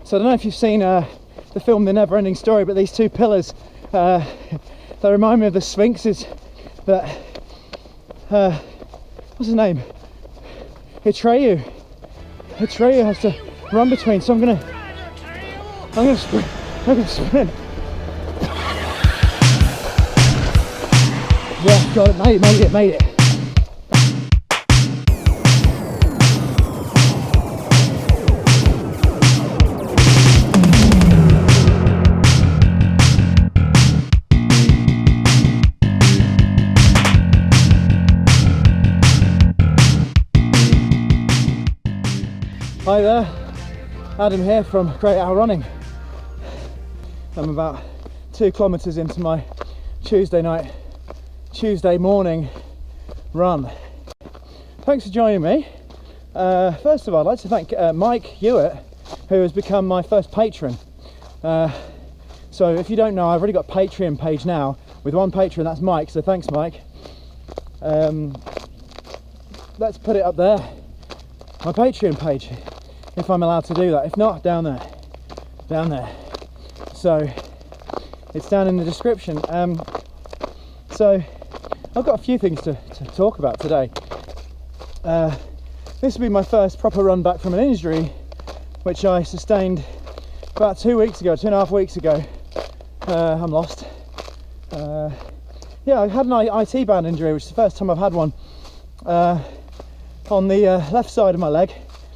So I don't know if you've seen the film The Never Ending Story, but these two pillars, they remind me of the sphinxes that, what's his name? Atreyu has to run between, so I'm gonna sprint. Yeah, got it, made it. Hi there, Adam here from Great Owl Running. I'm about 2 kilometres into my Tuesday morning run. Thanks for joining me. First of all, I'd like to thank Mike Hewitt, who has become my first patron. So if you don't know, I've already got a Patreon page now with one patron, that's Mike, so thanks Mike. Let's put it up there, my Patreon page, if I'm allowed to do that. If not, down there. So it's down in the description. So I've got a few things to talk about today. This will be my first proper run back from an injury which I sustained about 2.5 weeks ago. I'm lost. Yeah, I had an IT band injury, which is the first time I've had one, on the left side of my leg.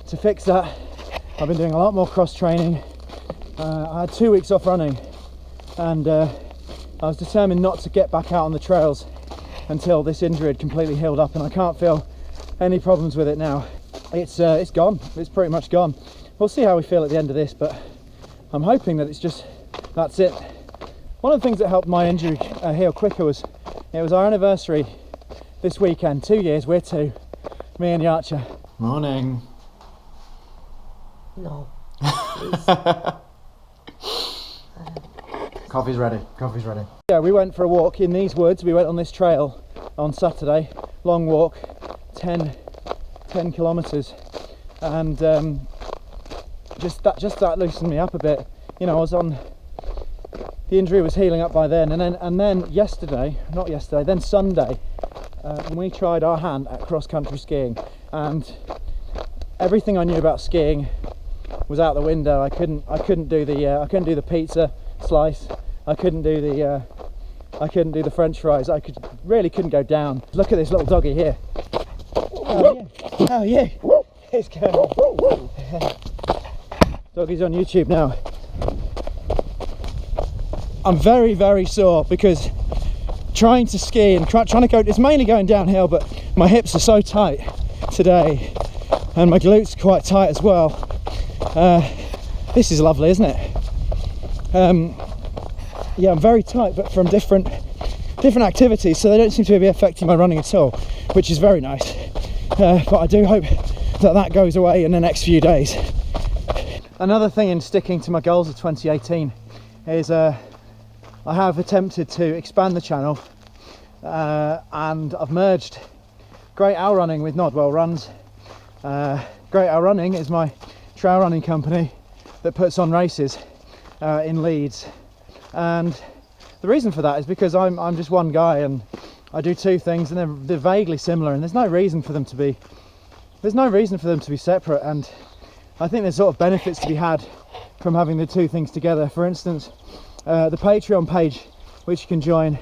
To fix that, I've been doing a lot more cross training. I had 2 weeks off running, and I was determined not to get back out on the trails until this injury had completely healed up, and I can't feel any problems with it now. It's gone. It's pretty much gone. We'll see how we feel at the end of this, but I'm hoping that that's it. One of the things that helped my injury heal quicker was it was our anniversary this weekend. 2 years, we're two, me and Yorkshire. Morning. No. Coffee's ready. Yeah, we went for a walk in these woods. We went on this trail on Saturday, long walk, 10 kilometres, and just that loosened me up a bit. You know, the injury was healing up by then, and then Sunday, we tried our hand at cross-country skiing, and everything I knew about skiing was out the window. I couldn't do the pizza slice. I couldn't do the French fries. I really couldn't go down. Look at this little doggy here. Oh yeah. It's going. Doggy's on YouTube now. I'm very, very sore because trying to ski and trying to go, it's mainly going downhill, but my hips are so tight today and my glutes are quite tight as well. This is lovely, isn't it? Yeah, I'm very tight, but from different activities, so they don't seem to be affecting my running at all, which is very nice. But I do hope that goes away in the next few days. Another thing in sticking to my goals of 2018 is I have attempted to expand the channel, and I've merged Great Owl Running with nodwellruns. Great Owl Running is my trail running company that puts on races in Leeds, and the reason for that is because I'm just one guy and I do two things, and they're vaguely similar, and there's no reason for them to be separate. And I think there's sort of benefits to be had from having the two things together. For instance, the Patreon page, which you can join,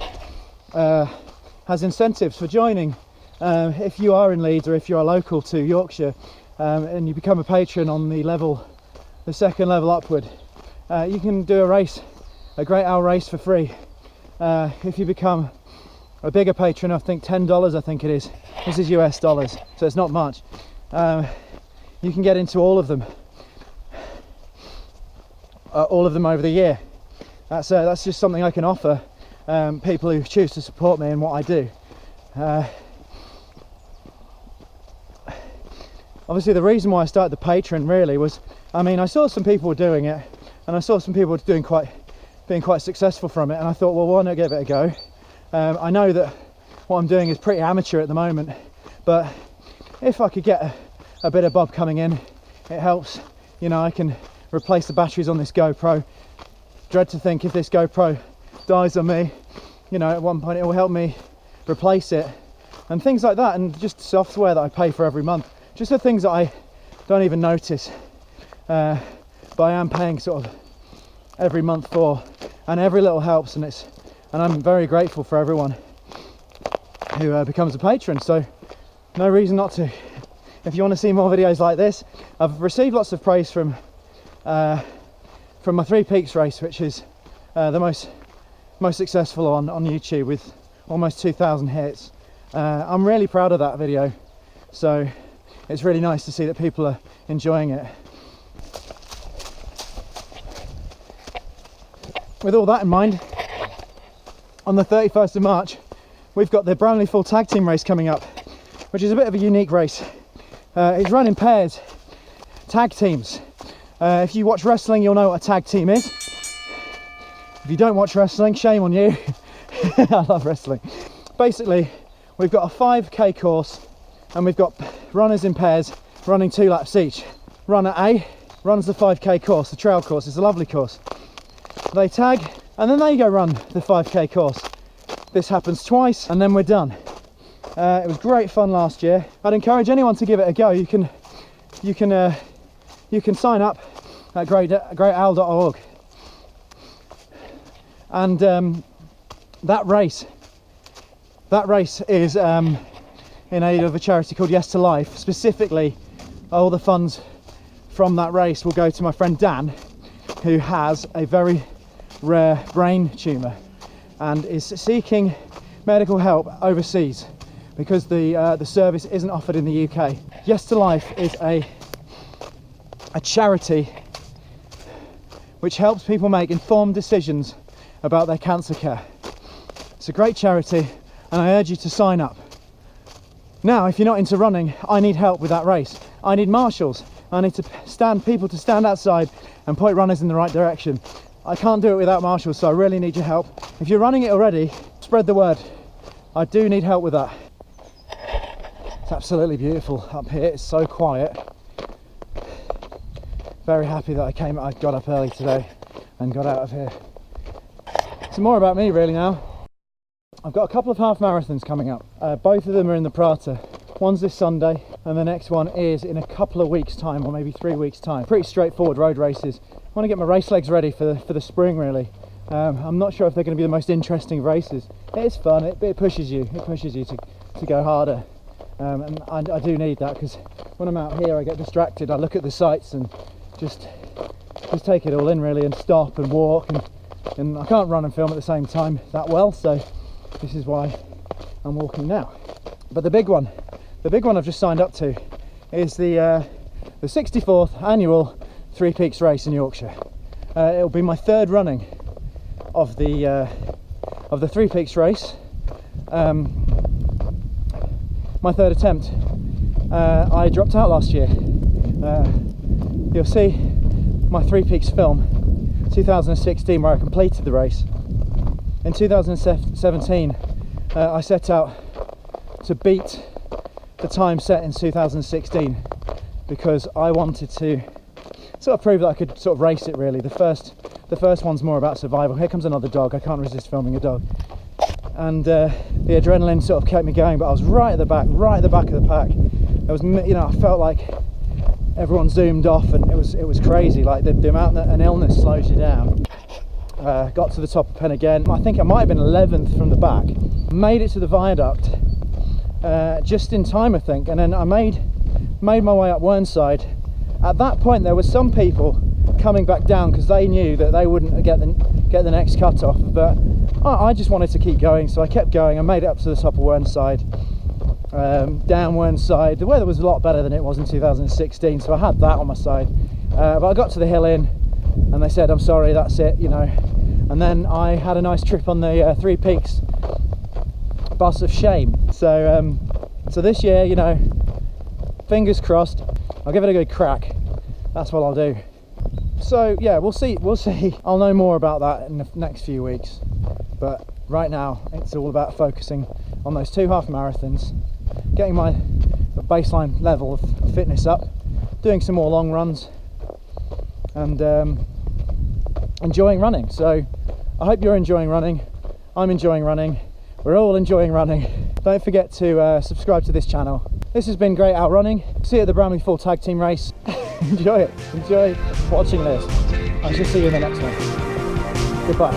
has incentives for joining. If you are in Leeds or if you are local to Yorkshire, and you become a patron on the second level upward, you can do a Great Owl race for free. If you become a bigger patron, I think $10, I think it is. This is US dollars, so it's not much. You can get into all of them over the year. That's just something I can offer people who choose to support me in what I do. Obviously, the reason why I started the Patreon really was, I saw some people doing it, and I saw some people being quite successful from it, and I thought, well, why not give it a go? I know that what I'm doing is pretty amateur at the moment, but if I could get a bit of bob coming in, it helps. You know, I can replace the batteries on this GoPro. Dread to think if this GoPro dies on me, you know, at one point it will help me replace it, and things like that, and just software that I pay for every month. Just the things that I don't even notice, but I am paying sort of every month for, and every little helps, and I'm very grateful for everyone who becomes a patron, so no reason not to. If you want to see more videos like this, I've received lots of praise from my Three Peaks race, which is the most successful on YouTube with almost 2,000 hits. I'm really proud of that video, so it's really nice to see that people are enjoying it. With all that in mind, on the 31st of March, we've got the Bromley full tag team race coming up, which is a bit of a unique race. It's run in pairs, tag teams. If you watch wrestling, you'll know what a tag team is. If you don't watch wrestling, shame on you. I love wrestling. Basically, we've got a 5k course, and we've got runners in pairs running 2 laps each. Runner A runs the 5k course, the trail course. It's a lovely course. They tag, and then they go run the 5k course. This happens twice, and then we're done. It was great fun last year. I'd encourage anyone to give it a go. You can sign up at greatowl.org, and that race is in aid of a charity called Yes to Life. Specifically, all the funds from that race will go to my friend Dan, who has a very rare brain tumour and is seeking medical help overseas because the service isn't offered in the UK. Yes to Life is a charity which helps people make informed decisions about their cancer care. It's a great charity, and I urge you to sign up. Now, if you're not into running, I need help with that race. I need marshals. I need people to stand outside and point runners in the right direction. I can't do it without marshals, so I really need your help. If you're running it already, spread the word. I do need help with that. It's absolutely beautiful up here. It's so quiet. Very happy that I got up early today and got out of here. Some more about me really now. I've got a couple of half marathons coming up. Both of them are in the Prata. One's this Sunday, and the next one is in a couple of weeks' time, or maybe 3 weeks' time. Pretty straightforward road races. I want to get my race legs ready for the spring, really. I'm not sure if they're going to be the most interesting races. It's fun. It pushes you. It pushes you to go harder, and I do need that, because when I'm out here, I get distracted. I look at the sights and just take it all in, really, and stop and walk, and I can't run and film at the same time that well, so this is why I'm walking now. But the big one I've just signed up to is the 64th annual Three Peaks race in Yorkshire. It'll be my third running of the Three Peaks race. My third attempt. I dropped out last year. You'll see my Three Peaks film, 2016, where I completed the race. In 2017, I set out to beat the time set in 2016 because I wanted to sort of prove that I could sort of race it, really. The first one's more about survival. Here comes another dog. I can't resist filming a dog. And the adrenaline sort of kept me going, but I was right at the back of the pack. There was, you know, I felt like everyone zoomed off, and it was crazy. Like the amount that an illness slows you down. Got to the top of Pen again. I think I might have been 11th from the back. Made it to the viaduct just in time, I think, and then I made my way up Whernside. At that point, there were some people coming back down because they knew that they wouldn't get the next cut off, but I just wanted to keep going, so I kept going. I made it up to the top of Whernside, down Whernside. The weather was a lot better than it was in 2016, so I had that on my side, but I got to the hill inn and they said, I'm sorry, that's it, you know. And then I had a nice trip on the Three Peaks bus of shame. So this year, you know, fingers crossed, I'll give it a good crack. That's what I'll do. So yeah, we'll see. I'll know more about that in the next few weeks, but right now it's all about focusing on those 2 half marathons, getting my baseline level of fitness up, doing some more long runs, and enjoying running. So I hope you're enjoying running. I'm enjoying running. We're all enjoying running. Don't forget to subscribe to this channel. This has been Great Out Running. See you at the Bramley full tag team race. Enjoy it. Enjoy watching this. I shall see you in the next one. Goodbye.